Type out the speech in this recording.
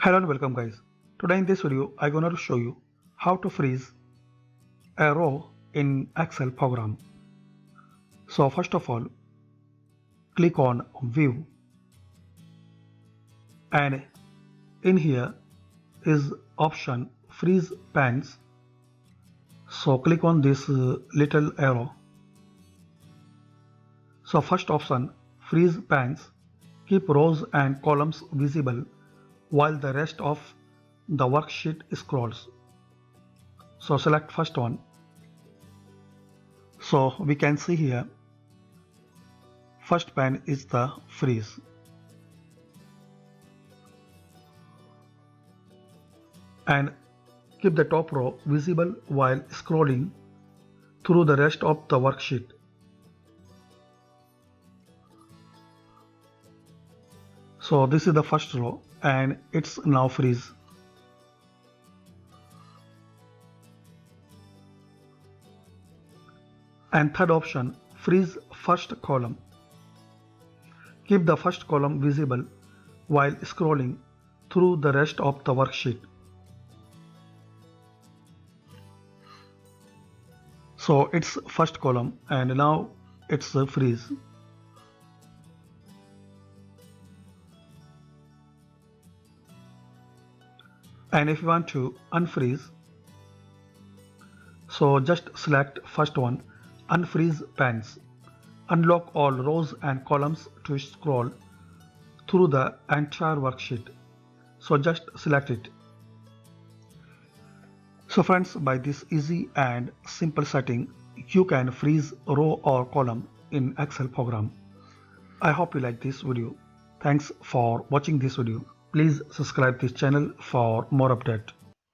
Hello and welcome guys. Today in this video I'm gonna show you how to freeze a row in Excel program. So first of all click on view and in here is option freeze pans. So click on this little arrow. So first option freeze pans, keep rows and columns visible while the rest of the worksheet scrolls. So select first one. So we can see here first pan is the freeze. And keep the top row visible while scrolling through the rest of the worksheet. So this is the first row and it's now freeze. And third option, freeze first column. Keep the first column visible while scrolling through the rest of the worksheet. So it's first column and now it's freeze. And if you want to unfreeze, so just select first one, unfreeze pans. Unlock all rows and columns to scroll through the entire worksheet. So just select it. So friends, by this easy and simple setting, you can freeze row or column in Excel program. I hope you like this video. Thanks for watching this video. Please subscribe this channel for more update.